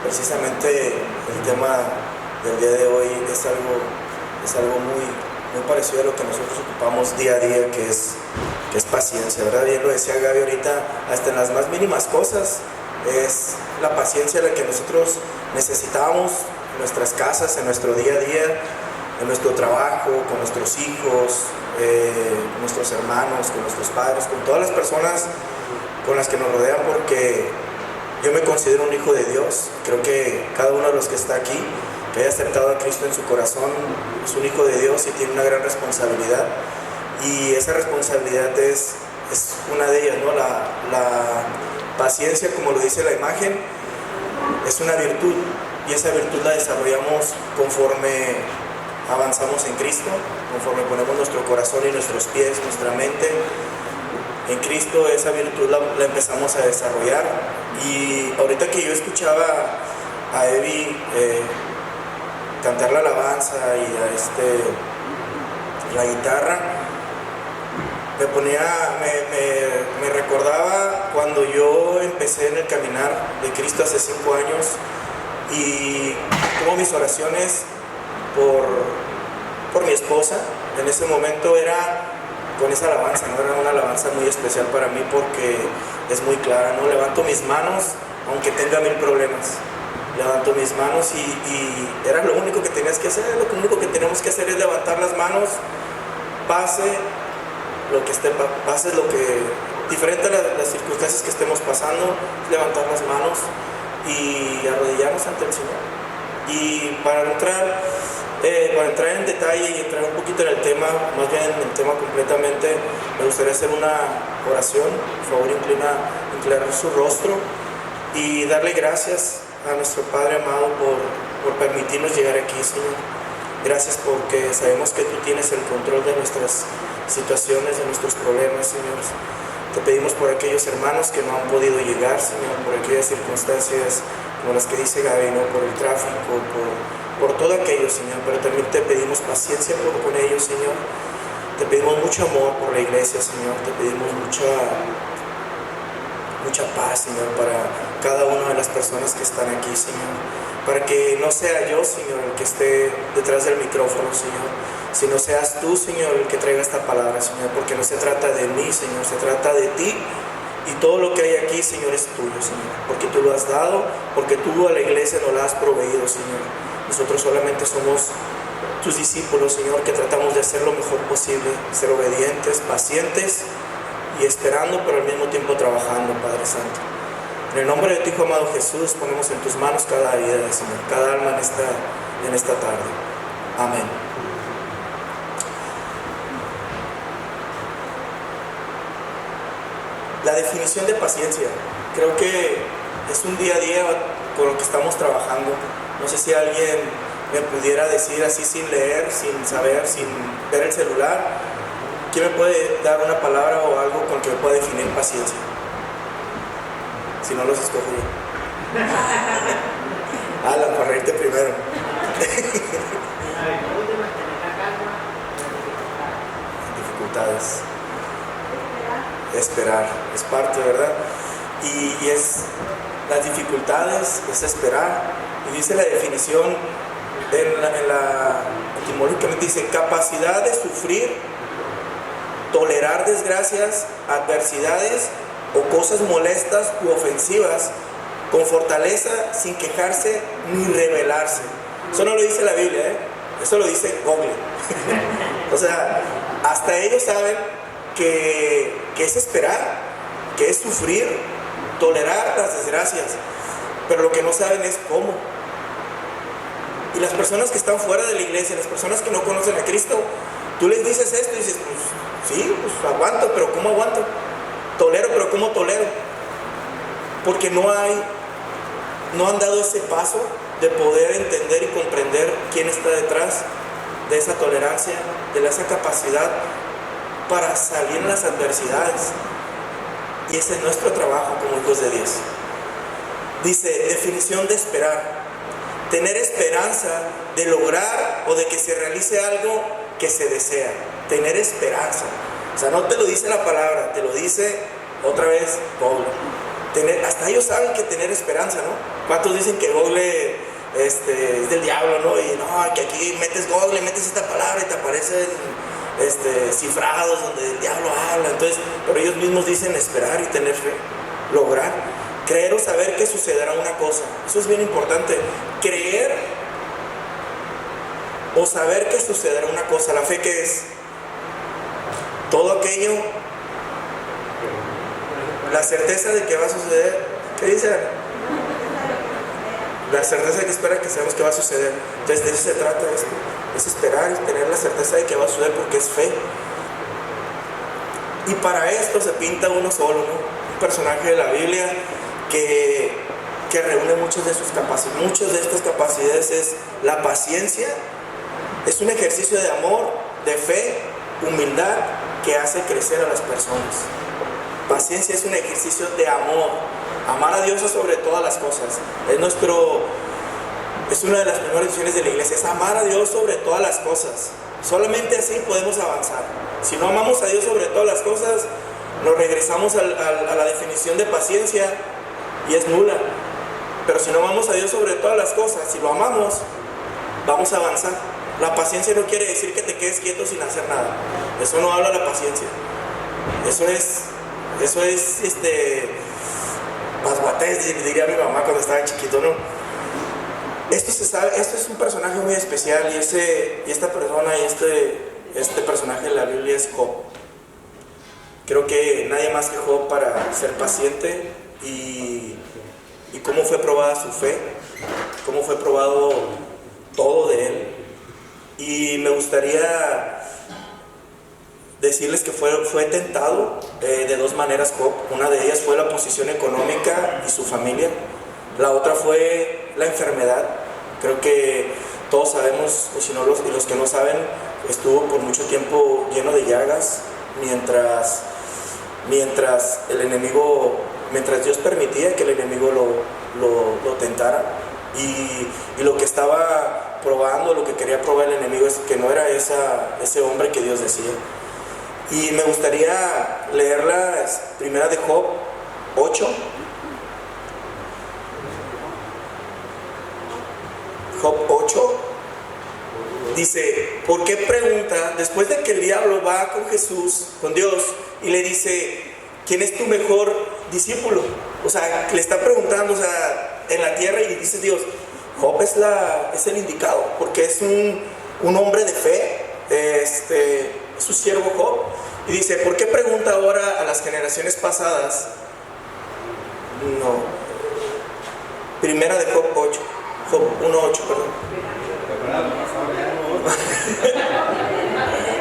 Precisamente el tema del día de hoy es algo muy parecido a lo que nosotros ocupamos día a día, que es paciencia, ¿verdad? Bien lo decía Gaby ahorita, hasta en las más mínimas cosas es la paciencia la que nosotros necesitamos en nuestras casas, en nuestro día a día, en nuestro trabajo, con nuestros hijos, con nuestros hermanos, con nuestros padres, con todas las personas con las que nos rodean, porque yo me considero un hijo de Dios. Creo que cada uno de los que está aquí, que haya aceptado a Cristo en su corazón, es un hijo de Dios y tiene una gran responsabilidad. Y esa responsabilidad es una de ellas, ¿no? La paciencia, como lo dice la imagen, es una virtud, y esa virtud la desarrollamos conforme avanzamos en Cristo, conforme ponemos nuestro corazón y nuestros pies, nuestra mente en Cristo. Esa virtud la empezamos a desarrollar. Y ahorita que yo escuchaba a Evi cantar la alabanza y la guitarra, me recordaba cuando yo empecé en el caminar de Cristo hace 5 años, y como mis oraciones por mi esposa en ese momento era con esa alabanza, ¿no? Era una alabanza muy especial para mí porque es muy clara, ¿no? Levanto mis manos aunque tenga 1000 problemas, levanto mis manos, y era lo único que tenías que hacer. Lo único que tenemos que hacer es levantar las manos, pase lo que esté, pase lo que, diferente a las circunstancias que estemos pasando, levantar las manos y arrodillarnos ante el Señor. Y para entrar en detalle y entrar un poquito en el tema, más bien en el tema completamente, me gustaría hacer una oración. Por favor, inclinar su rostro y darle gracias a nuestro Padre amado por permitirnos llegar aquí, Señor. Gracias porque sabemos que tú tienes el control de nuestras situaciones, de nuestros problemas, Señor. Te pedimos por aquellos hermanos que no han podido llegar, Señor, por aquellas circunstancias como las que dice Gaby, ¿no? Por el tráfico, por todo aquello, Señor. Pero también te pedimos paciencia con ellos, Señor. Te pedimos mucho amor por la iglesia, Señor. Te pedimos mucha paz, Señor, para cada una de las personas que están aquí, Señor. Para que no sea yo, Señor, el que esté detrás del micrófono, Señor, sino seas tú, Señor, el que traiga esta palabra, Señor, porque no se trata de mí, Señor, se trata de ti, y todo lo que hay aquí, Señor, es tuyo, Señor, porque tú lo has dado, porque tú a la iglesia nos la has proveído, Señor. Nosotros solamente somos tus discípulos, Señor, que tratamos de hacer lo mejor posible, ser obedientes, pacientes y esperando, pero al mismo tiempo trabajando, Padre Santo. En el nombre de tu Hijo amado Jesús, ponemos en tus manos cada vida, Señor, cada alma en esta tarde. Amén. La definición de paciencia, creo que es un día a día con lo que estamos trabajando. No sé si alguien me pudiera decir así, sin leer, sin saber, sin ver el celular, ¿quién me puede dar una palabra o algo con que me pueda definir paciencia? Si no, los escojo yo. Alan, para reírte primero. Dificultades. Esperar, es parte, ¿verdad? Y es las dificultades, es esperar. Y dice la definición, etimológicamente dice, capacidad de sufrir, tolerar desgracias, adversidades o cosas molestas u ofensivas con fortaleza, sin quejarse ni rebelarse. Eso no lo dice la Biblia, eso lo dice Google. O sea, hasta ellos saben que es esperar, que es sufrir, tolerar las desgracias, pero lo que no saben es cómo. Y las personas que están fuera de la iglesia, las personas que no conocen a Cristo, tú les dices esto y dices, pues sí, pues aguanto, pero ¿cómo aguanto? Tolero, pero ¿cómo tolero? Porque no han dado ese paso de poder entender y comprender quién está detrás de esa tolerancia, de esa capacidad para salir en las adversidades. Y ese es nuestro trabajo como hijos de Dios. Dice, definición de esperar: tener esperanza de lograr o de que se realice algo que se desea. Tener esperanza. O sea, no te lo dice la palabra, te lo dice otra vez Pablo. hasta ellos saben que tener esperanza, ¿no? ¿Cuántos dicen que Google es del diablo, ¿no? Y no, que aquí metes Google, metes esta palabra y te aparecen cifrados donde el diablo habla. Entonces, pero ellos mismos dicen esperar y tener fe, lograr, creer o saber que sucederá una cosa. Eso es bien importante, creer o saber que sucederá una cosa. La fe, ¿qué es? Todo aquello, la certeza de que va a suceder. ¿Qué dice? La certeza de que espera que sabemos que va a suceder. Entonces de eso se trata esto, es esperar y tener la certeza de que va a suceder, porque es fe. Y para esto se pinta uno solo, ¿no? Un personaje de la Biblia que reúne muchas de sus capacidades. Muchas de estas capacidades es la paciencia, es un ejercicio de amor, de fe, humildad, que hace crecer a las personas. Paciencia es un ejercicio de amor, amar a Dios sobre todas las cosas. Es una de las primeras decisiones de la iglesia, es amar a Dios sobre todas las cosas. Solamente así podemos avanzar. Si no amamos a Dios sobre todas las cosas, nos regresamos a la definición de paciencia y es nula. Pero si no amamos a Dios sobre todas las cosas, si lo amamos, vamos a avanzar. La paciencia no quiere decir que te quedes quieto sin hacer nada. Eso no habla la paciencia. Eso es pasguatés, diría mi mamá cuando estaba chiquito, ¿no? Esto se sabe, esto es un personaje muy especial, y esta persona y este personaje de la Biblia es Job. Creo que nadie más que Job para ser paciente, y cómo fue probada su fe, cómo fue probado todo de él. Y me gustaría decirles que fue tentado de dos maneras Job. Una de ellas fue la posición económica y su familia. La otra fue la enfermedad. Creo que todos sabemos, y si no los que no saben, estuvo por mucho tiempo lleno de llagas, mientras Dios permitía que el enemigo lo tentara. Y lo que estaba probando, lo que quería probar el enemigo, es que no era ese hombre que Dios decía. Y me gustaría leer las primeras de Job 8. Job 8 dice: ¿por qué pregunta? Después de que el diablo va con Jesús, con Dios, y le dice: ¿quién es tu mejor discípulo? O sea, le está preguntando, o sea, en la tierra, y dice Dios: Job es el indicado, porque es un hombre de fe, es su siervo Job. Y dice: ¿por qué pregunta ahora a las generaciones pasadas? No. Primera de Job 8. Job 1:8, perdón.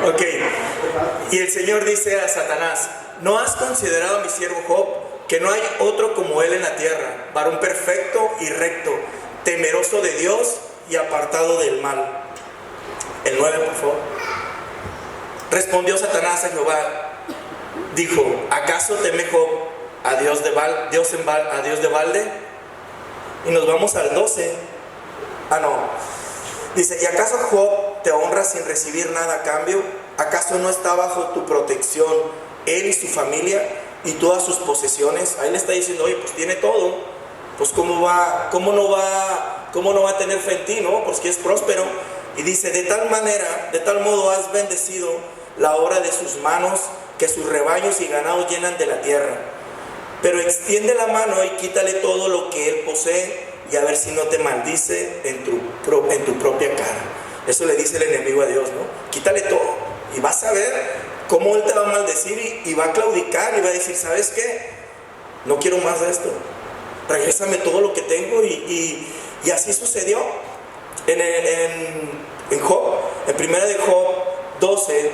Ok. Y el Señor dice a Satanás: ¿no has considerado a mi siervo Job, que no hay otro como él en la tierra, varón perfecto y recto, temeroso de Dios y apartado del mal? El 9, por favor. Respondió Satanás a Jehová, dijo: ¿acaso teme Job a Dios de balde? Y nos vamos al 12. Dice: ¿y acaso Job te honra sin recibir nada a cambio? ¿Acaso no está bajo tu protección él y su familia y todas sus posesiones? Ahí le está diciendo: oye, pues tiene todo, pues cómo no va a tener fe en ti, ¿no? Pues que es próspero. Y dice: de tal modo has bendecido la obra de sus manos, que sus rebaños y ganados llenan de la tierra. Pero extiende la mano y quítale todo lo que él posee, y a ver si no te maldice en tu propia cara. Eso le dice el enemigo a Dios, ¿no? Quítale todo, y vas a ver cómo él te va a maldecir, y va a claudicar, y va a decir: ¿sabes qué? No quiero más de esto, regrésame todo lo que tengo. Y así sucedió en Job. En primera de Job 12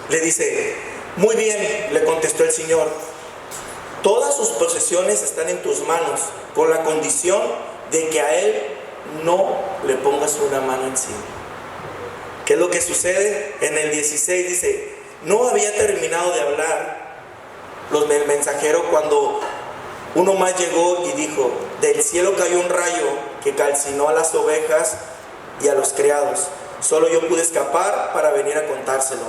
le dice: muy bien, le contestó el Señor, todas sus posesiones están en tus manos, con la condición de que a él no le pongas una mano encima. ¿Qué es lo que sucede? En el 16 dice: no había terminado de hablar el mensajero cuando uno más llegó y dijo: del cielo cayó un rayo que calcinó a las ovejas y a los criados. Solo yo pude escapar para venir a contárselo.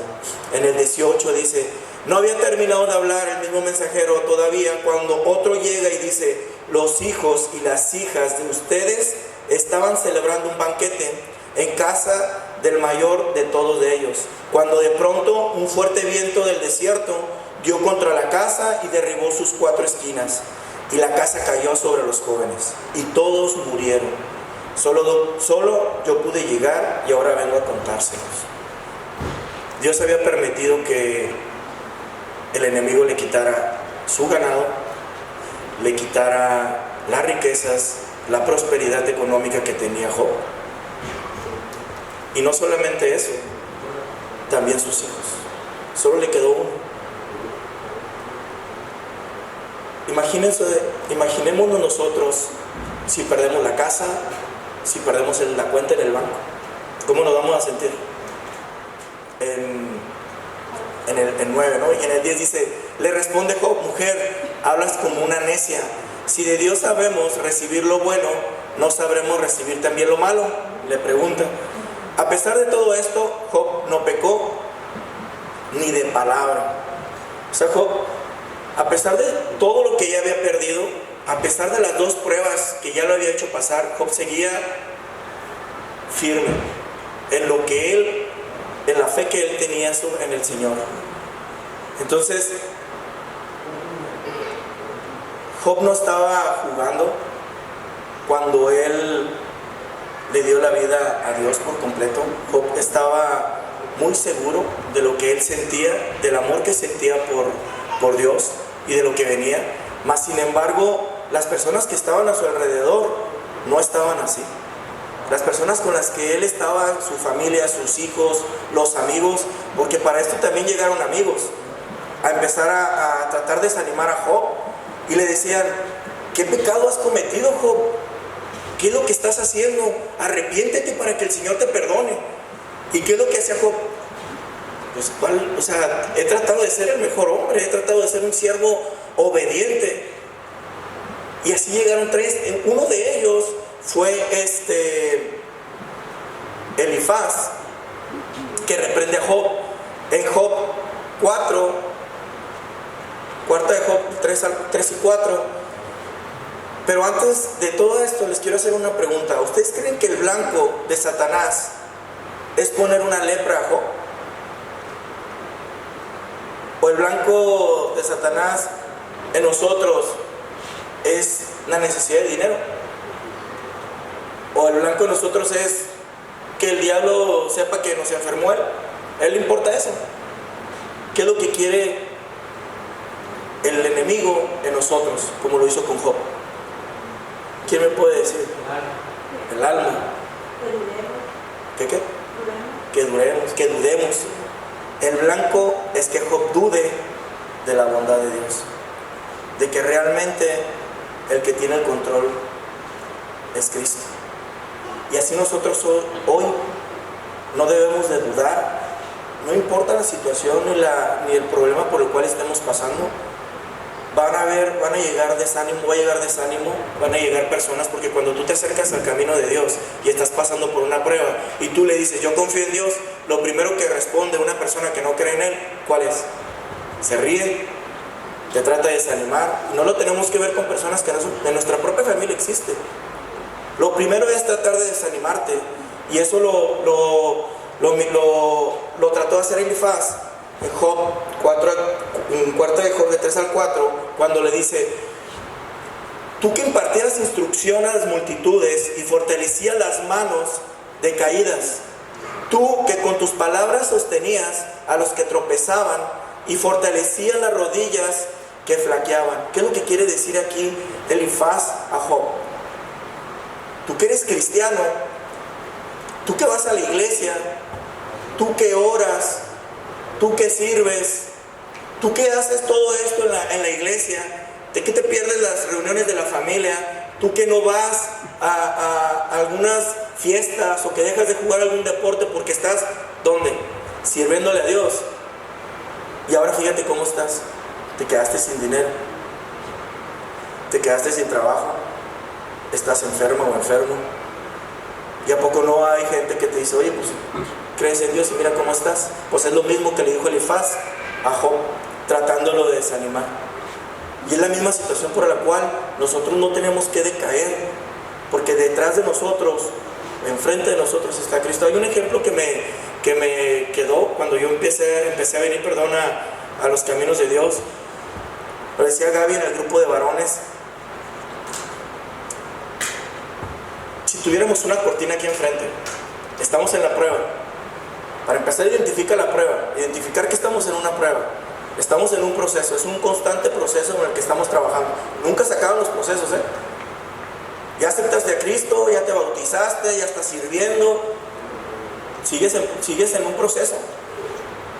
En el 18 dice: no había terminado de hablar el mismo mensajero todavía cuando otro llega y dice: los hijos y las hijas de ustedes estaban celebrando un banquete en casa del mayor de todos ellos, cuando de pronto un fuerte viento del desierto dio contra la casa y derribó sus 4 esquinas, y la casa cayó sobre los jóvenes y todos murieron. Solo yo pude llegar y ahora vengo a contárselos. Dios había permitido que el enemigo le quitara su ganado, le quitara las riquezas, la prosperidad económica que tenía Job. Y no solamente eso, también sus hijos. Solo le quedó uno. Imaginémonos nosotros si perdemos la casa, si perdemos la cuenta en el banco. ¿Cómo nos vamos a sentir? En el 9, ¿no? Y en el 10 dice: le responde Job: mujer, hablas como una necia. Si de Dios sabemos recibir lo bueno, ¿no sabremos recibir también lo malo? Le pregunta. A pesar de todo esto, Job no pecó ni de palabra. O sea, Job, a pesar de todo lo que ya había perdido, a pesar de las 2 pruebas que ya lo había hecho pasar, Job seguía firme en lo que él, en la fe que él tenía en el Señor. Entonces, Job no estaba jugando cuando él le dio la vida a Dios por completo. Job estaba muy seguro de lo que él sentía, del amor que sentía por Dios y de lo que venía. Mas sin embargo, las personas que estaban a su alrededor no estaban así. Las personas con las que él estaba, su familia, sus hijos, los amigos, porque para esto también llegaron amigos a empezar a tratar de desanimar a Job, y le decían: ¿qué pecado has cometido, Job? ¿Qué es lo que estás haciendo? Arrepiéntete para que el Señor te perdone. ¿Y qué es lo que hacía Job? Pues he tratado de ser el mejor hombre, he tratado de ser un siervo obediente. Y así llegaron 3. Uno de ellos fue Elifaz, que reprende a Job en Job 4, cuarta de Job 3 y 4. Pero antes de todo esto les quiero hacer una pregunta. ¿Ustedes creen que el blanco de Satanás es poner una lepra a Job? ¿O el blanco de Satanás en nosotros es la necesidad de dinero? ¿O el blanco de nosotros es que el diablo sepa que nos enfermó él? ¿A él le importa eso? ¿Qué es lo que quiere el enemigo en nosotros, como lo hizo con Job? ¿Quién me puede decir? El alma. ¿Qué? Que dudemos. El blanco es que Job dude de la bondad de Dios, de que realmente el que tiene el control es Cristo. Y así nosotros hoy no debemos de dudar, no importa la situación ni el problema por el cual estemos pasando. Va a llegar desánimo, van a llegar personas, porque cuando tú te acercas al camino de Dios y estás pasando por una prueba y tú le dices: yo confío en Dios, lo primero que responde una persona que no cree en Él, ¿cuál es? Se ríe, te trata de desanimar. Y no lo tenemos que ver con personas que en nuestra propia familia existen. Lo primero es tratar de desanimarte, y eso lo trató de hacer Elifaz en Job 4, en cuarta de Job de 3 al 4, cuando le dice: tú que impartieras instrucción a las multitudes y fortalecías las manos decaídas, tú que con tus palabras sostenías a los que tropezaban y fortalecías las rodillas que flaqueaban. ¿Qué es lo que quiere decir aquí Elifaz a Job? Tú que eres cristiano, tú que vas a la iglesia, tú que oras, tú que sirves, tú que haces todo esto en la iglesia, de que te pierdes las reuniones de la familia, tú que no vas a algunas fiestas, o que dejas de jugar algún deporte porque estás, ¿dónde? Sirviéndole a Dios. Y ahora fíjate cómo estás. Te quedaste sin dinero, te quedaste sin trabajo, estás enfermo o enfermo, ¿Y a poco no hay gente que te dice, oye, pues crees en Dios y mira cómo estás? Pues es lo mismo que le dijo Elifaz a Job, tratándolo de desanimar. Y es la misma situación por la cual nosotros no tenemos que decaer, porque detrás de nosotros, enfrente de nosotros está Cristo. Hay un ejemplo que me quedó cuando yo empecé a venir, a los caminos de Dios. Lo decía Gaby en el grupo de varones. Si tuviéramos una cortina aquí enfrente, estamos en la prueba. Para empezar, identifica la prueba, identificar que estamos en una prueba. Estamos en un proceso, es un constante proceso en el que estamos trabajando. Nunca se acaban los procesos, ¿eh? Ya aceptaste a Cristo, ya te bautizaste, ya estás sirviendo. Sigues en un proceso.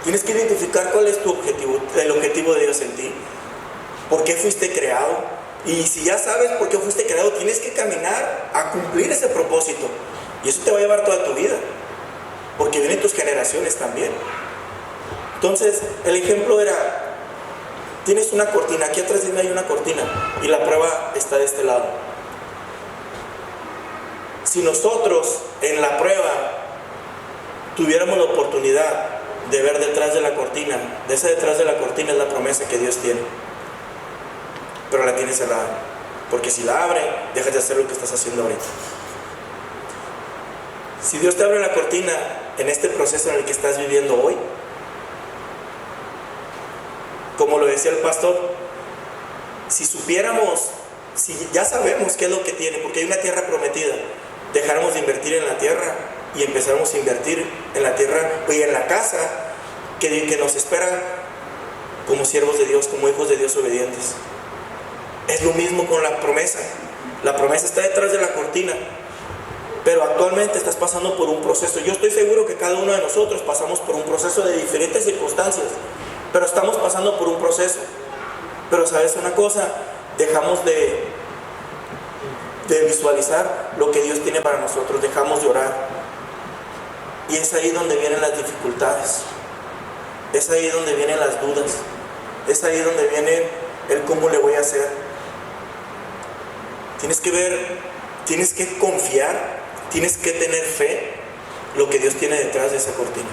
Tienes que identificar cuál es tu objetivo, el objetivo de Dios en ti. ¿Por qué fuiste creado? Y si ya sabes por qué fuiste creado, tienes que caminar a cumplir ese propósito. Y eso te va a llevar toda tu vida, porque vienen tus generaciones también. Entonces, el ejemplo era, tienes una cortina, aquí atrás de mí hay una cortina, y la prueba está de este lado. Si nosotros en la prueba tuviéramos la oportunidad de ver detrás de la cortina, de esa detrás de la cortina es la promesa que Dios tiene, pero la tiene cerrada, porque si la abre, dejas de hacer lo que estás haciendo ahorita. Si Dios te abre la cortina en este proceso en el que estás viviendo hoy, como lo decía el pastor, si supiéramos, si ya sabemos qué es lo que tiene, porque hay una tierra prometida, dejáramos de invertir en la tierra y empezáramos a invertir en la tierra y en la casa que nos espera como siervos de Dios, como hijos de Dios obedientes. Es lo mismo con la promesa. La promesa está detrás de la cortina, pero actualmente estás pasando por un proceso. Yo estoy seguro que cada uno de nosotros pasamos por un proceso de diferentes circunstancias, pero estamos pasando por un proceso. Pero ¿sabes una cosa? Dejamos de visualizar lo que Dios tiene para nosotros, dejamos de orar. Y es ahí donde vienen las dificultades, es ahí donde vienen las dudas, es ahí donde viene el cómo le voy a hacer. Tienes que ver, tienes que confiar, tienes que tener fe lo que Dios tiene detrás de esa cortina,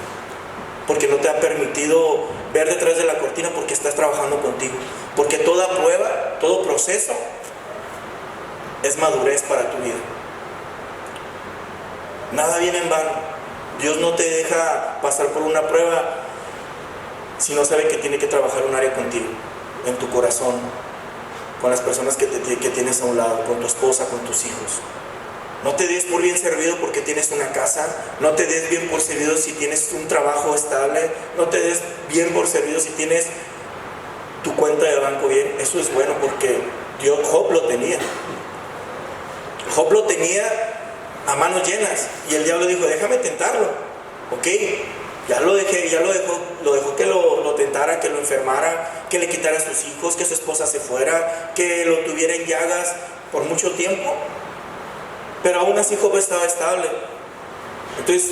porque no te ha permitido ver detrás de la cortina, porque estás trabajando contigo, porque toda prueba, todo proceso es madurez para tu vida. Nada viene en vano. Dios no te deja pasar por una prueba si no sabe que tiene que trabajar un área contigo, en tu corazón, con las personas que tienes a un lado, con tu esposa, con tus hijos. No te des por bien servido porque tienes una casa, no te des bien por servido si tienes un trabajo estable, no te des bien por servido si tienes tu cuenta de banco bien. Eso es bueno, porque Job lo tenía. Job lo tenía a manos llenas y el diablo dijo, déjame tentarlo. Ok, ya lo dejó que lo tentara, que lo enfermara, que le quitara a sus hijos, que su esposa se fuera, que lo tuviera en llagas por mucho tiempo. Pero aún así Job estaba estable. Entonces,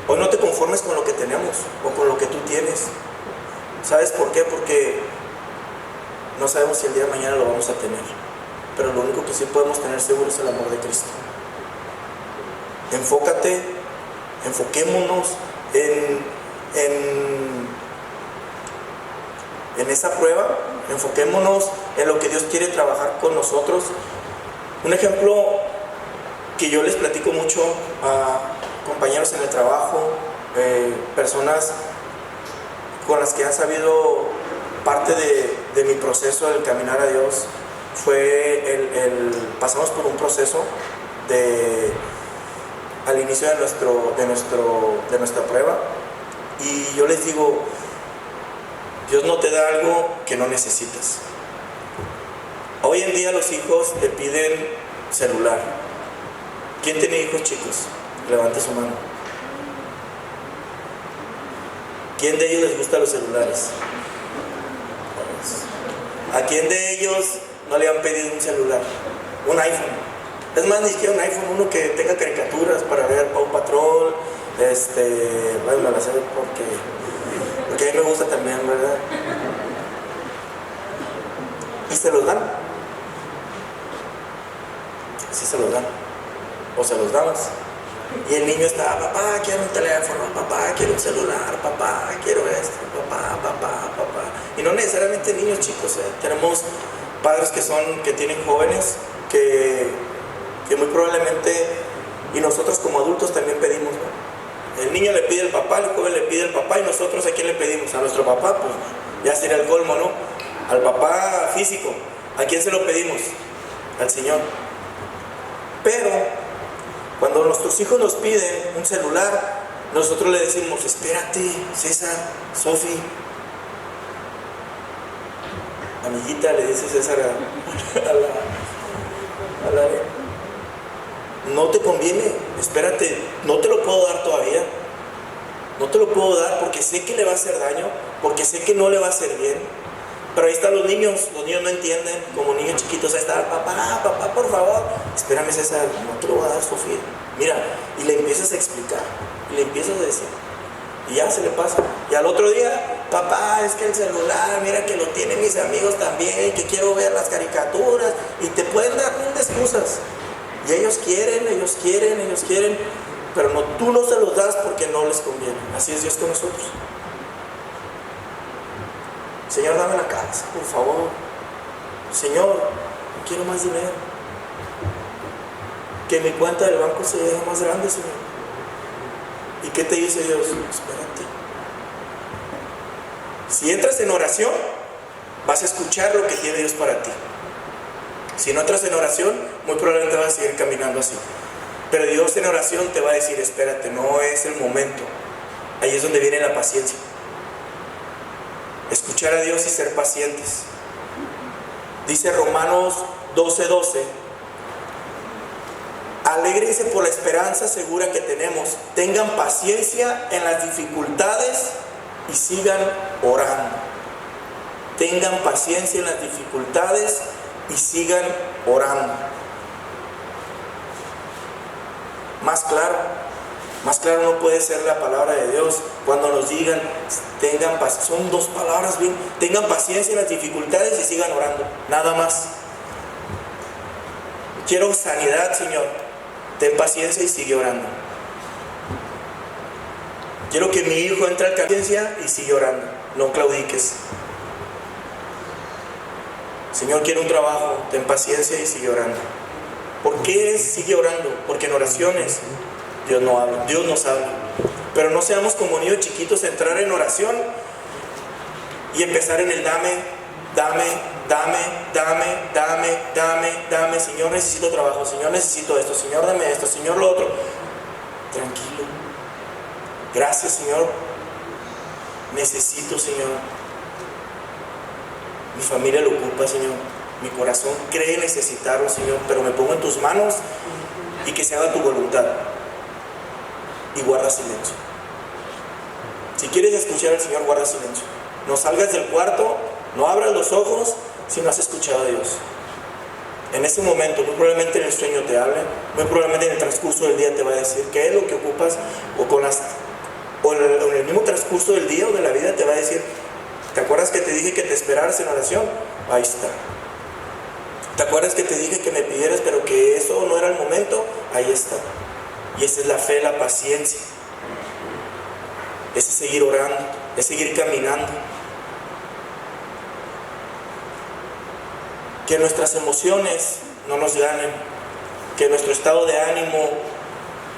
hoy no te conformes con lo que tenemos o con lo que tú tienes. ¿Sabes por qué? Porque no sabemos si el día de mañana lo vamos a tener. Pero lo único que sí podemos tener seguro es el amor de Cristo. Enfócate, enfoquémonos en esa prueba, enfoquémonos en lo que Dios quiere trabajar con nosotros. Un ejemplo que yo les platico mucho a compañeros en el trabajo, personas con las que han sabido parte de mi proceso del caminar a Dios, fue pasamos por un proceso al inicio de nuestra prueba, y yo les digo, Dios no te da algo que no necesitas. Hoy en día los hijos te piden celular. ¿Quién tiene hijos chicos? Levante su mano. ¿Quién de ellos les gustan los celulares? ¿A quién de ellos no le han pedido un celular? Un iPhone. Es más, ni siquiera un iPhone, uno que tenga caricaturas para ver Paw Patrol, bueno, me la sé porque a mí me gusta también, ¿verdad? Y se los dan. Sí se los dan. O se los damos. Y el niño está, papá, quiero un teléfono, papá, quiero un celular, papá, quiero esto, papá, papá, papá. Y no necesariamente niños chicos, tenemos padres que tienen jóvenes que muy probablemente, y nosotros como adultos también pedimos, ¿no? El niño le pide al papá, el joven le pide al papá, y nosotros ¿a quién le pedimos? A nuestro papá, pues ya sería el colmo, ¿no? Al papá físico. ¿A quién se lo pedimos? Al Señor. Pero cuando nuestros hijos nos piden un celular, nosotros le decimos, espérate, César, Sofi, amiguita, le dice César no te conviene, espérate, no te lo puedo dar todavía. No te lo puedo dar porque sé que le va a hacer daño, porque sé que no le va a hacer bien. Pero ahí están los niños no entienden, como niños chiquitos, ahí está, papá, papá, por favor, espérame César, no te lo voy a dar, Sofía. Mira, y le empiezas a explicar, y le empiezas a decir, y ya se le pasa. Y al otro día, papá, es que el celular, mira que lo tienen mis amigos también, que quiero ver las caricaturas, y te pueden dar mil excusas. Y ellos quieren, pero no, tú no se los das porque no les conviene. Así es Dios con nosotros. Señor, dame la casa, por favor. Señor, quiero más dinero. Que mi cuenta del banco se haga más grande, Señor. ¿Y qué te dice Dios? Espérate. Si entras en oración, vas a escuchar lo que tiene Dios para ti. Si no entras en oración, muy probablemente vas a seguir caminando así. Pero Dios en oración te va a decir, espérate, no es el momento. Ahí es donde viene la paciencia. Escuchar a Dios y ser pacientes. Dice Romanos 12:12, alégrense por la esperanza segura que tenemos, tengan paciencia en las dificultades y sigan orando. Tengan paciencia en las dificultades y sigan orando. Más claro no puede ser la palabra de Dios cuando nos digan, tengan paciencia, son dos palabras bien, tengan paciencia en las dificultades y sigan orando, nada más. Quiero sanidad, Señor, ten paciencia y sigue orando. Quiero que mi hijo entre al paciencia y sigue orando, no claudiques. Señor, quiero un trabajo, ten paciencia y sigue orando. ¿Por qué sigue orando? Porque en oraciones Dios no habla, Dios nos habla. Pero no seamos como niños chiquitos, entrar en oración y empezar en el dame, Señor, necesito trabajo, Señor, necesito esto, Señor, dame esto, Señor, lo otro. Tranquilo. Gracias, Señor. Necesito, Señor. Mi familia lo ocupa, Señor. Mi corazón cree necesitarlo, Señor, pero me pongo en tus manos y que se haga tu voluntad. Y guarda silencio. Si quieres escuchar al Señor, guarda silencio. No salgas del cuarto, no abras los ojos si no has escuchado a Dios. En ese momento, muy probablemente en el sueño te hable, muy probablemente en el transcurso del día te va a decir qué es lo que ocupas, o en el mismo transcurso del día o de la vida te va a decir, ¿te acuerdas que te dije que te esperaras en oración? Ahí está. ¿Te acuerdas que te dije que me pidieras pero que eso no era el momento? Ahí está. Y esa es la fe, la paciencia. Ese es seguir orando, es seguir caminando. Que nuestras emociones no nos ganen, que nuestro estado de ánimo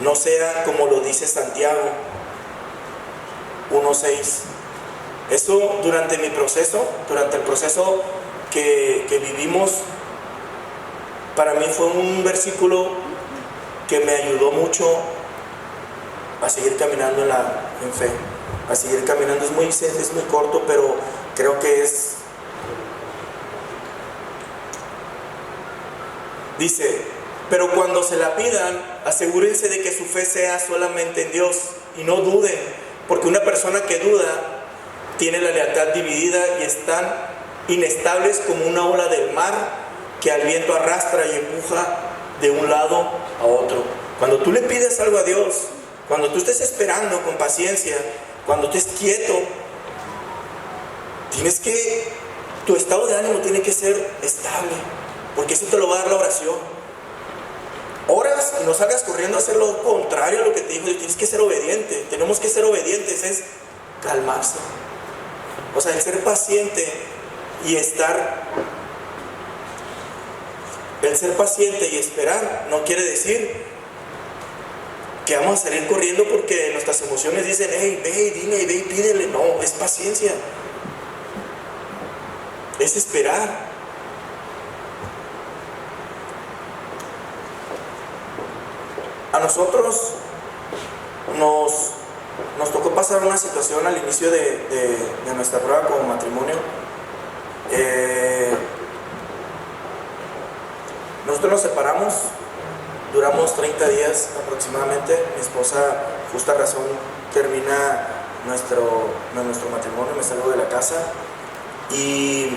no sea como lo dice Santiago 1:6. Eso durante el proceso que vivimos, para mí fue un versículo que me ayudó mucho a seguir caminando en fe, a seguir caminando. Es muy corto, pero creo que es. Dice, pero cuando se la pidan, asegúrense de que su fe sea solamente en Dios y no duden, porque una persona que duda tiene la lealtad dividida y están inestables como una ola del mar que al viento arrastra y empuja de un lado a otro. Cuando tú le pides algo a Dios, cuando tú estés esperando con paciencia, cuando estés quieto, tu estado de ánimo tiene que ser estable, porque eso te lo va a dar la oración. Ora hagas y no salgas corriendo a hacer lo contrario a lo que te dijo. Tienes que ser obediente, tenemos que ser obedientes, es calmarse. O sea, el ser paciente y el ser paciente y esperar no quiere decir que vamos a salir corriendo porque nuestras emociones dicen, hey, ve, dile, ve, pídele. No, es paciencia, es esperar. A nosotros nos tocó pasar una situación al inicio de nuestra prueba como matrimonio. Nosotros nos separamos, duramos 30 días aproximadamente. Mi esposa, justa razón, termina nuestro matrimonio, me salgo de la casa y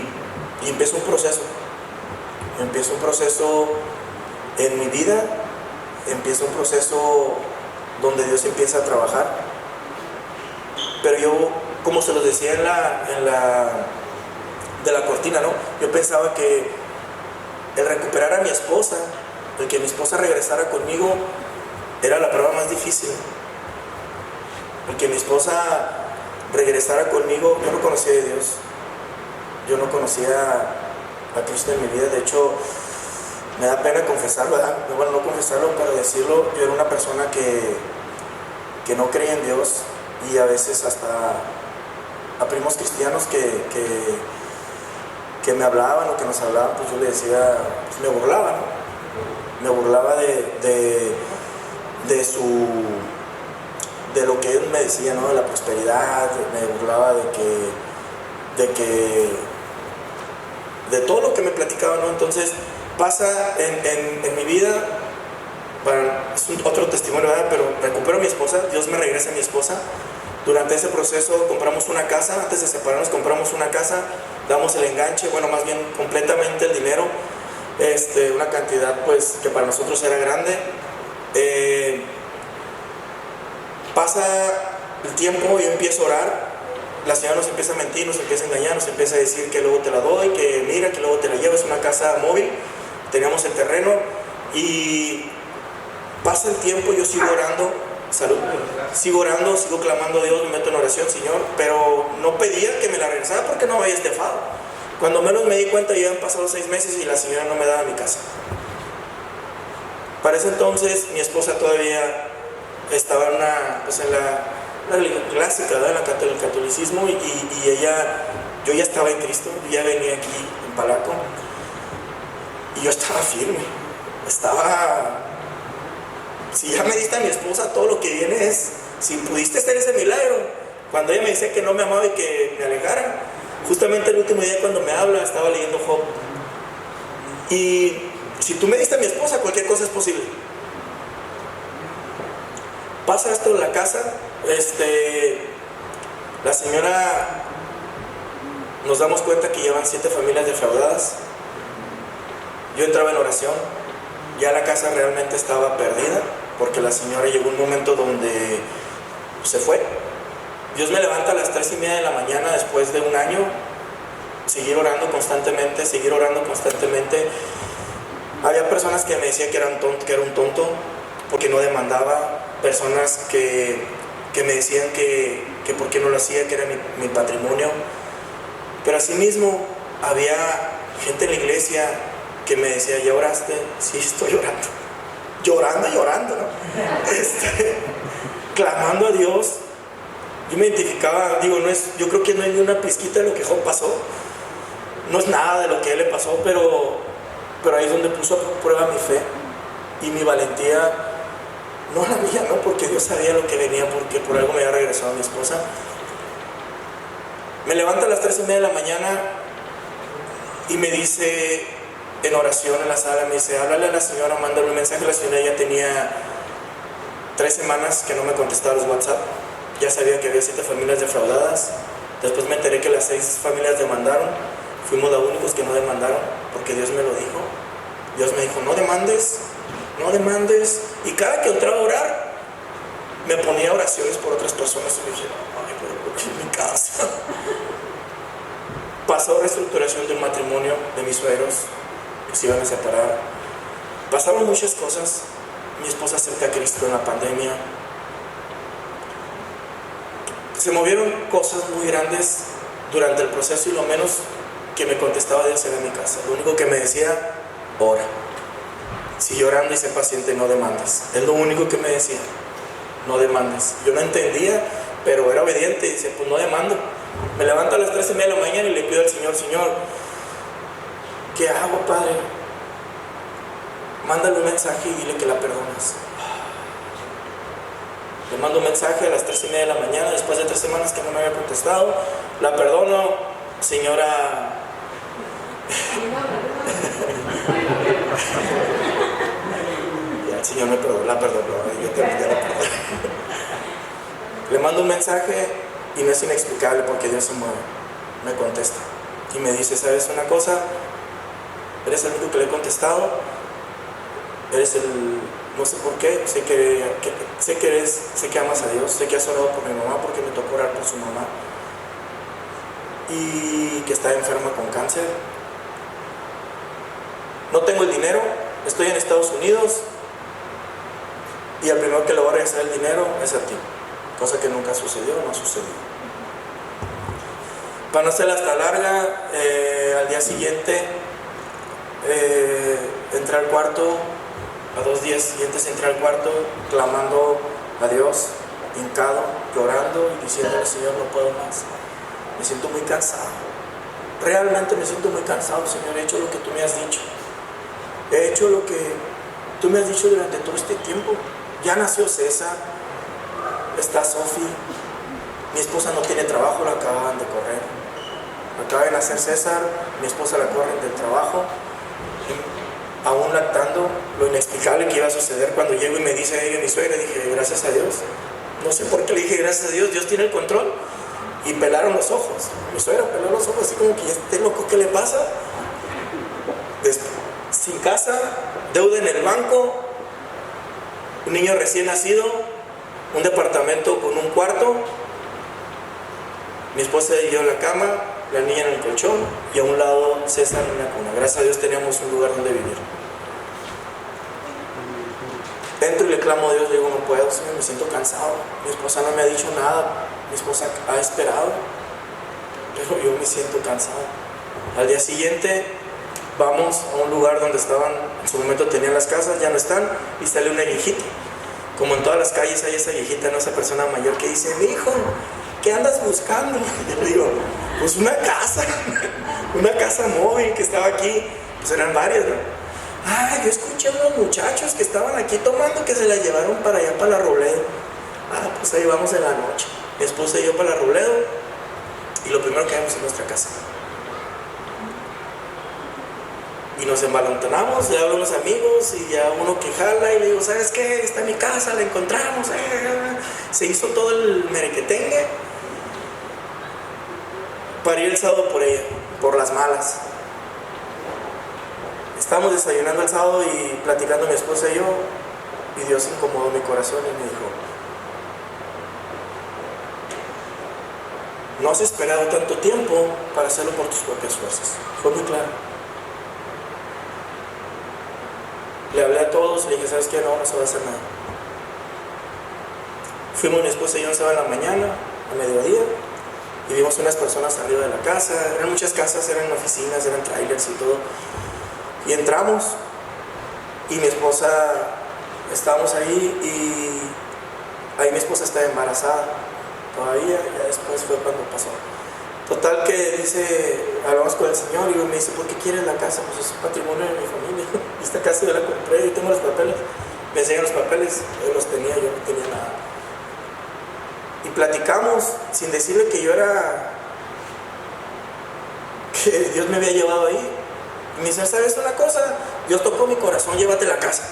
empiezo un proceso. Empiezo un proceso en mi vida, empiezo un proceso donde Dios empieza a trabajar. Pero yo, como se los decía de la cortina, ¿no? Yo pensaba que el recuperar a mi esposa, el que mi esposa regresara conmigo, era la prueba más difícil. El que mi esposa regresara conmigo, yo no conocía de Dios, yo no conocía a Cristo en mi vida. De hecho, me da pena confesarlo, ¿verdad? Bueno, no confesarlo, pero decirlo. Yo era una persona que no creía en Dios, y a veces hasta a primos cristianos que me hablaban o que nos hablaban, pues yo le decía, pues me burlaba, ¿no? Me burlaba de lo que él me decía, ¿no? De la prosperidad, me burlaba de todo lo que me platicaba, ¿no? Entonces pasa en mi vida, es otro testimonio, ¿verdad? Pero recupero a mi esposa, Dios me regresa a mi esposa. Durante ese proceso compramos una casa, antes de separarnos compramos una casa, damos el enganche, bueno, más bien completamente el dinero, una cantidad pues que para nosotros era grande. Pasa el tiempo, yo empiezo a orar, la señora nos empieza a mentir, nos empieza a engañar, nos empieza a decir que luego te la doy, que mira, que luego te la llevas, una casa móvil, teníamos el terreno, y pasa el tiempo, yo sigo orando, salud, sigo orando, sigo clamando a Dios, me meto en oración, Señor, pero no pedía que me la regresara porque no me había estafado. Cuando menos me di cuenta, ya han pasado 6 meses y la señora no me daba mi casa. Para ese entonces mi esposa todavía estaba en la religión clásica, ¿verdad? El catolicismo, y yo ya estaba en Cristo, ya venía aquí en Palaco, y yo estaba firme, si ya me diste a mi esposa, todo lo que viene es, si pudiste hacer ese milagro. Cuando ella me decía que no me amaba y que me alejara, justamente el último día cuando me habla, estaba leyendo Job, y si tú me diste a mi esposa, cualquier cosa es posible. Pasa esto en la casa, la señora, nos damos cuenta que llevan 7 familias defraudadas. Yo entraba en oración, ya la casa realmente estaba perdida, porque la señora llegó un momento donde se fue. Dios me levanta a las 3:30 de la mañana después de un año, seguir orando constantemente. Había personas que me decían que era un tonto porque no demandaba, personas que me decían que por qué no lo hacía, que era mi patrimonio. Pero asimismo había gente en la iglesia que me decía, ¿ya oraste? Sí, estoy llorando, ¿no? Clamando a Dios. Yo me identificaba, yo creo que no hay ni una pizquita de lo que Job pasó, no es nada de lo que él le pasó, pero ahí es donde puso a prueba mi fe y mi valentía, no la mía, ¿no? Porque Dios sabía lo que venía, porque por algo me había regresado a mi esposa. Me levanta a las 3:30 de la mañana y me dice, en oración en la sala, me dice, háblale a la señora, mándale un mensaje. La señora ya tenía 3 semanas que no me contestaba los WhatsApp, ya sabía que había 7 familias defraudadas. Después me enteré que las 6 familias demandaron, fuimos los únicos que no demandaron, porque Dios me lo dijo. Dios me dijo, no demandes, y cada que entraba a orar, me ponía oraciones por otras personas, y me dije, ay, pero ¿por qué en mi casa? Pasó reestructuración de un matrimonio de mis suegros, que se iban a separar. Pasaron muchas cosas. mi esposa acepta a Cristo en la pandemia. Se movieron cosas muy grandes durante el proceso y lo menos que me contestaba Dios era en mi casa. Lo único que me decía, ora. Sigue orando y sé paciente, no demandes. Es lo único que me decía, no demandes. Yo no entendía, pero era obediente y decía, pues no demando. Me levanto a las 3:30 de la mañana y le pido al Señor, Señor, ¿qué hago, Padre? Mándale un mensaje y dile que la perdonas. Le mando un mensaje a las 3:30 de la mañana, después de 3 semanas que no me había contestado. La perdono, señora. Ya el Señor me perdonó, la perdonó, yo también ya la perdoné. Le mando un mensaje y no es inexplicable porque Dios se mueve. Me contesta y me dice, ¿sabes una cosa? Eres el único que le he contestado. Eres el... No sé por qué, sé que amas a Dios, sé que has orado por mi mamá porque me tocó orar por su mamá y que está enferma con cáncer. No tengo el dinero, estoy en Estados Unidos y al primero que le voy a regresar el dinero es a ti, cosa que nunca sucedió, no sucedió. Para no hacerla hasta larga, al día siguiente entré al cuarto. A 2 días siguientes entré al cuarto clamando a Dios, hincado, llorando y diciéndole, Señor, no puedo más. Me siento muy cansado. Realmente me siento muy cansado, Señor. He hecho lo que tú me has dicho. He hecho lo que tú me has dicho durante todo este tiempo. Ya nació César, está Sofi, mi esposa no tiene trabajo, la acaban de correr. Acaba de nacer César, mi esposa la corren del trabajo. Aún lactando, lo inexplicable que iba a suceder cuando llego y me dice ella, mi suegra, dije, gracias a Dios. No sé por qué le dije, gracias a Dios, Dios tiene el control. Y pelaron los ojos. Mi suegra peló los ojos, así como que este loco, ¿qué le pasa? Sin casa, deuda en el banco, un niño recién nacido, un departamento con un cuarto, mi esposa y yo en la cama, la niña en el colchón y a un lado César en la cuna. Gracias a Dios teníamos un lugar donde vivir. Entro y le clamo a Dios, le digo, no puedo, Señor, me siento cansado. Mi esposa no me ha dicho nada, mi esposa ha esperado, pero yo me siento cansado. Al día siguiente vamos a un lugar donde estaban, en su momento tenían las casas, ya no están, y sale una viejita. Como en todas las calles hay esa viejita, ¿no? Esa persona mayor que dice, mi hijo, ¿qué andas buscando? Yo le digo, pues una casa móvil que estaba aquí, pues eran varias, ¿no? Ah, yo escuché a unos muchachos que estaban aquí tomando que se la llevaron para allá, para la Robledo. Ah, pues ahí vamos en la noche. Mi esposa y yo para la Robledo y lo primero que vemos es nuestra casa. Y nos embalantonamos, le hablo a unos amigos y ya uno que jala y le digo, ¿sabes qué? Está en mi casa, la encontramos. Se hizo todo el merequetengue para ir el sábado por ella, por las malas. Estábamos desayunando el sábado y platicando mi esposa y yo, y Dios incomodó mi corazón y me dijo, no has esperado tanto tiempo para hacerlo por tus propias fuerzas. Fue muy claro. Le hablé a todos, le dije, ¿sabes qué? No se va a hacer nada. Fuimos mi esposa y yo un sábado en la mañana, a mediodía, y vimos unas personas arriba de la casa. Eran muchas casas, eran oficinas, eran trailers y todo. Y entramos y mi esposa, estábamos ahí y ahí mi esposa estaba embarazada todavía, ya después fue cuando pasó. Total que dice, hablamos con el Señor y me dice, ¿por qué quieres la casa? Pues es patrimonio de mi familia, esta casa yo la compré, yo tengo los papeles. Me enseñan los papeles, yo los tenía, yo no tenía nada. Y platicamos sin decirle que yo era, que Dios me había llevado ahí. Y me dice, ¿sabes una cosa? Dios tocó mi corazón, llévate la casa.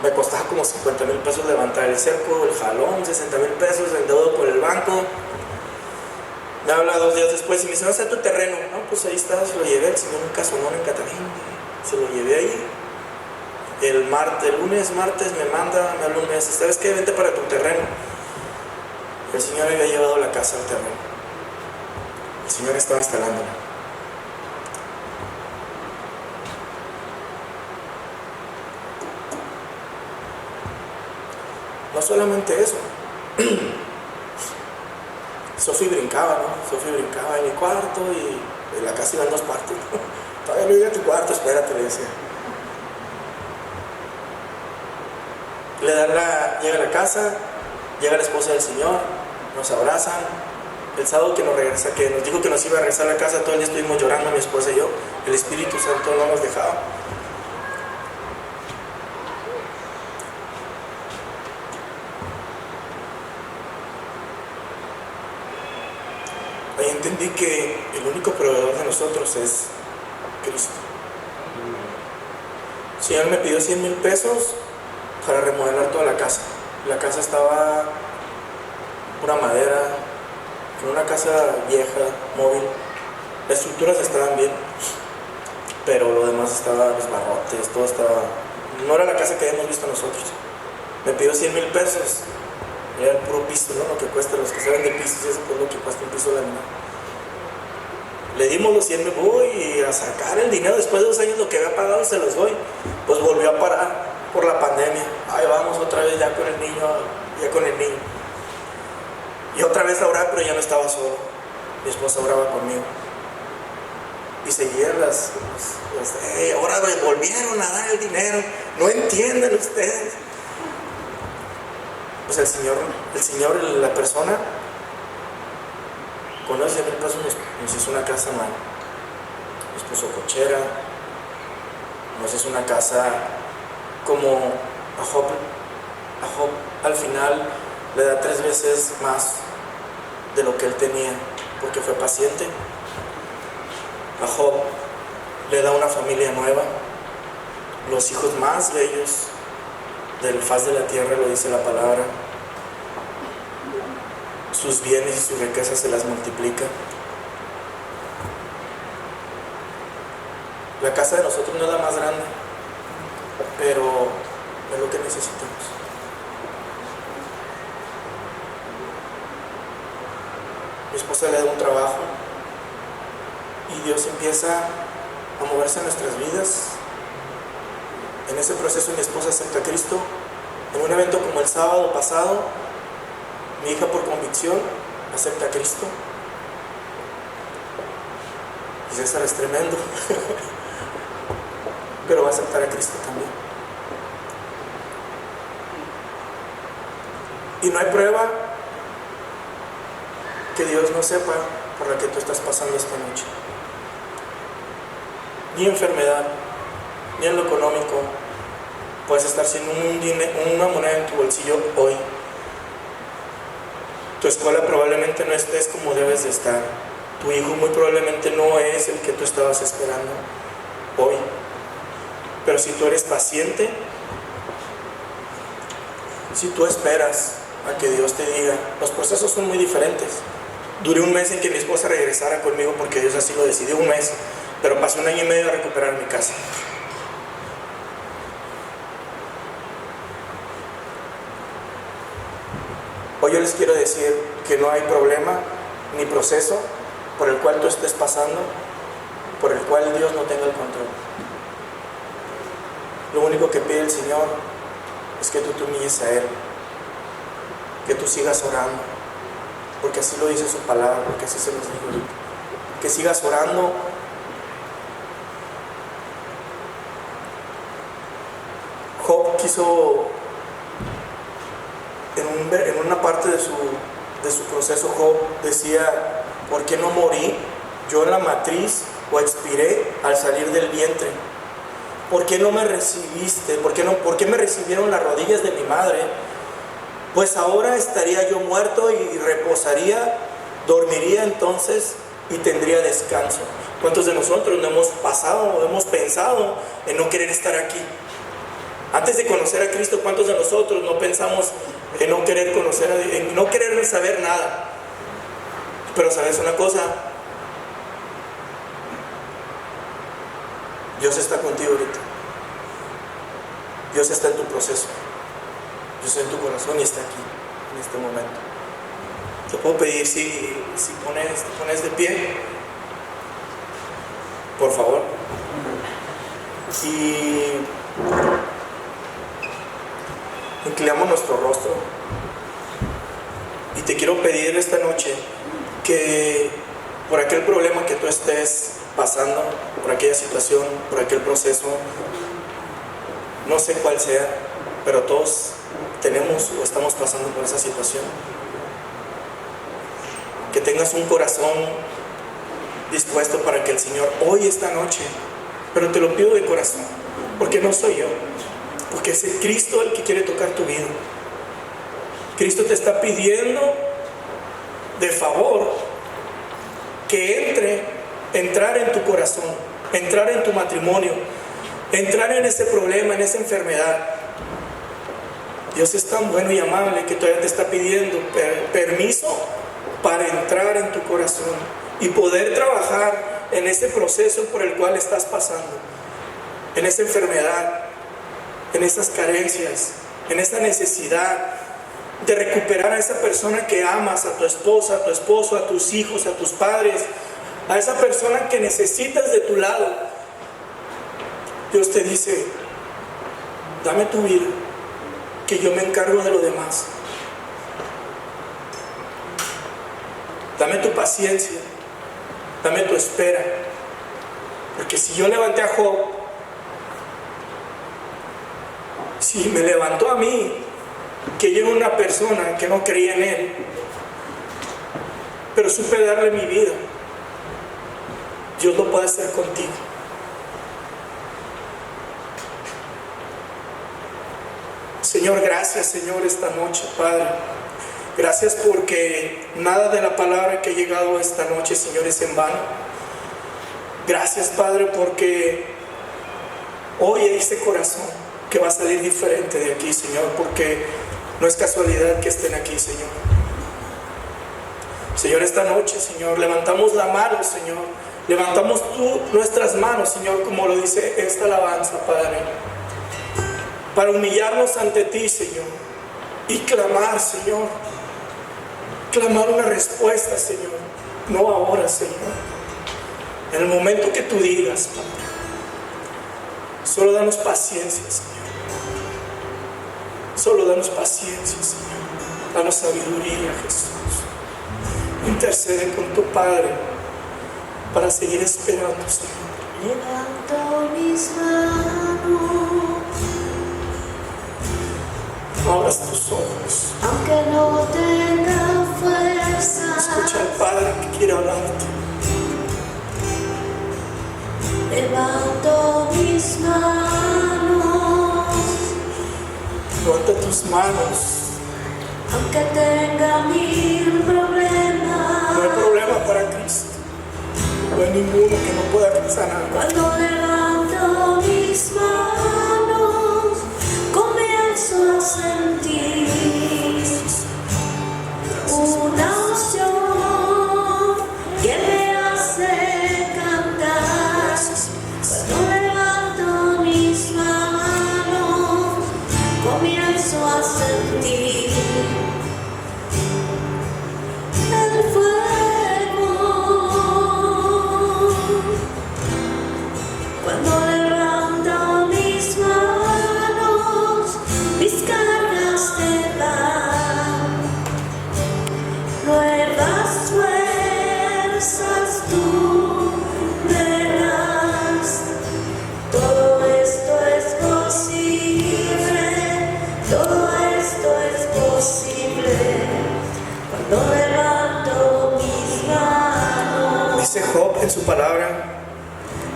Me costaba como 50,000 pesos levantar el cerco, el jalón, 60,000 pesos endeudado por el banco. Me habla 2 días después y me dice, ¿dónde está tu terreno? No, pues ahí está, se lo llevé, el señor un casonón en Catalín. Se lo llevé ahí. El lunes, martes me habla un mes, ¿sabes qué? Vente para tu terreno. El señor había llevado la casa al terreno. El Señor estaba instalándola. No solamente eso. Sofi brincaba, ¿no? Sofi brincaba en mi cuarto y en la casa iban 2 cuartos. Todavía no llega a tu cuarto, espérate, le decía. Llega a la casa, llega la esposa del Señor, nos abrazan. El sábado que nos dijo que nos iba a regresar a la casa, todo el día estuvimos llorando, mi esposa y yo. El Espíritu Santo no nos dejaba. Ahí entendí que el único proveedor de nosotros es Cristo. El Señor me pidió 100,000 pesos para remodelar toda la casa. La casa estaba pura madera, en una casa vieja, móvil. Las estructuras estaban bien, pero lo demás estaba, los barrotes, todo estaba... No era la casa que habíamos visto nosotros. Me pidió 100,000 pesos. Era el puro piso, ¿no? Lo que cuesta, los que saben de pisos, eso es lo que cuesta un piso laminado. Le dimos los 100, me voy a sacar el dinero. Después de 2 años lo que había pagado se los doy. Pues volvió a parar por la pandemia. Ahí vamos otra vez ya con el niño. Y otra vez a orar, pero ya no estaba solo. Mi esposa oraba conmigo. Y seguían ahora me volvieron a dar el dinero. No entienden ustedes. Pues el Señor, la persona, con los 100,000 pesos nos hizo una casa nueva. Nos puso cochera, nos hizo una casa como a Job. A Job al final le da 3 veces más de lo que él tenía, porque fue paciente. A Job le da una familia nueva, los hijos más bellos del faz de la tierra, lo dice la palabra. Sus bienes y sus riquezas se las multiplica. La casa de nosotros no es la más grande, pero es lo que necesitamos. Mi esposa le da un trabajo y Dios empieza a moverse en nuestras vidas. En ese proceso mi esposa acepta a Cristo. En un evento como el sábado pasado, mi hija por convicción acepta a Cristo. Y César es tremendo, pero va a aceptar a Cristo también. Y no hay prueba que Dios no sepa por la que tú estás pasando esta noche. Ni enfermedad, ni en lo económico. Puedes estar sin una moneda en tu bolsillo hoy. Tu escuela probablemente no estés como debes de estar. Tu hijo muy probablemente no es el que tú estabas esperando hoy. Pero si tú eres paciente, si tú esperas a que Dios te diga, los procesos son muy diferentes. Duré 1 mes en que mi esposa regresara conmigo porque Dios así lo decidió, 1 mes. Pero pasé 1 año y medio a recuperar mi casa. Hoy yo les quiero decir que no hay problema ni proceso por el cual tú estés pasando, por el cual Dios no tenga el control. Lo único que pide el Señor es que tú te humilles a Él, que tú sigas orando, porque así lo dice su palabra, porque así se nos dijo ahorita. Que sigas orando. Job quiso, en una parte de su proceso, Job decía, ¿por qué no morí yo en la matriz o expiré al salir del vientre? ¿Por qué no me recibiste? ¿Por qué me recibieron las rodillas de mi madre? Pues ahora estaría yo muerto y reposaría, dormiría entonces y tendría descanso. ¿Cuántos de nosotros no hemos pasado o hemos pensado en no querer estar aquí? Antes de conocer a Cristo, ¿cuántos de nosotros no pensamos en no querer conocer a Dios, en no querer saber nada? Pero ¿sabes una cosa? Dios está contigo ahorita. Dios está en tu proceso. Dios está en tu corazón y está aquí, en este momento. Te puedo pedir si te pones de pie, por favor. Y inclinamos nuestro rostro y te quiero pedir esta noche que por aquel problema que tú estés pasando, por aquella situación, por aquel proceso, no sé cuál sea, pero todos tenemos o estamos pasando por esa situación, que tengas un corazón dispuesto para que el Señor hoy, esta noche, pero te lo pido de corazón, porque no soy yo, porque es el Cristo el que quiere tocar tu vida. Cristo te está pidiendo de favor que entrar en tu corazón, entrar en tu matrimonio, entrar en ese problema, en esa enfermedad. Dios es tan bueno y amable que todavía te está pidiendo permiso para entrar en tu corazón y poder trabajar en ese proceso por el cual estás pasando, en esa enfermedad, en esas carencias, en esa necesidad de recuperar a esa persona que amas, a tu esposa, a tu esposo, a tus hijos, a tus padres, a esa persona que necesitas de tu lado. Dios te dice: dame tu vida, que yo me encargo de lo demás. Dame tu paciencia, dame tu espera, porque si yo levanté a Job, si me levantó a mí, que yo era una persona que no creía en Él, pero supe darle mi vida, Dios lo puede hacer contigo. Señor, gracias, Señor, esta noche, Padre. Gracias porque nada de la palabra que ha llegado esta noche, Señor, es en vano. Gracias, Padre, porque hoy hay ese corazón que va a salir diferente de aquí, Señor, porque no es casualidad que estén aquí, Señor. Señor, esta noche, Señor, levantamos la mano, Señor. Levantamos nuestras manos, Señor, como lo dice esta alabanza, Padre, para humillarnos ante ti, Señor, y clamar, Señor. Clamar una respuesta, Señor. No ahora, Señor. En el momento que tú digas, Padre. Solo danos paciencia, Señor. Solo danos paciencia, Señor. Danos sabiduría, Jesús. Intercede con tu Padre para seguir esperando, Señor. Levanto mis manos. No abras tus ojos. Aunque no tenga fuerza. Escucha al Padre que quiere hablarte. Levanto mis manos. Levanta tus manos. Aunque tenga 1000 problemas. No hay problema para Cristo. No hay ninguno que no pueda sanar. Cuando levanto mis manos, comienzo a sentir una unción que me hace cantar. Cuando levanto mis manos, comienzo a sentir el fuego. Cuando levanto mis manos, mis cargas te dan nuevas fuerzas tú me das. Todo esto es posible, todo esto es posible cuando levanto mis manos. Dice Job en su palabra: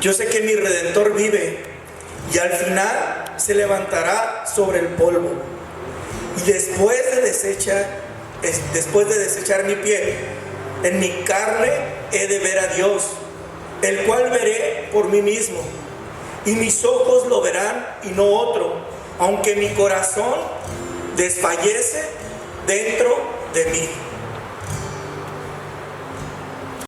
yo sé que mi Redentor vive y al final se levantará sobre el polvo. Y después de desechar mi piel, en mi carne he de ver a Dios, el cual veré por mí mismo. Y mis ojos lo verán y no otro, aunque mi corazón desfallece dentro de mí.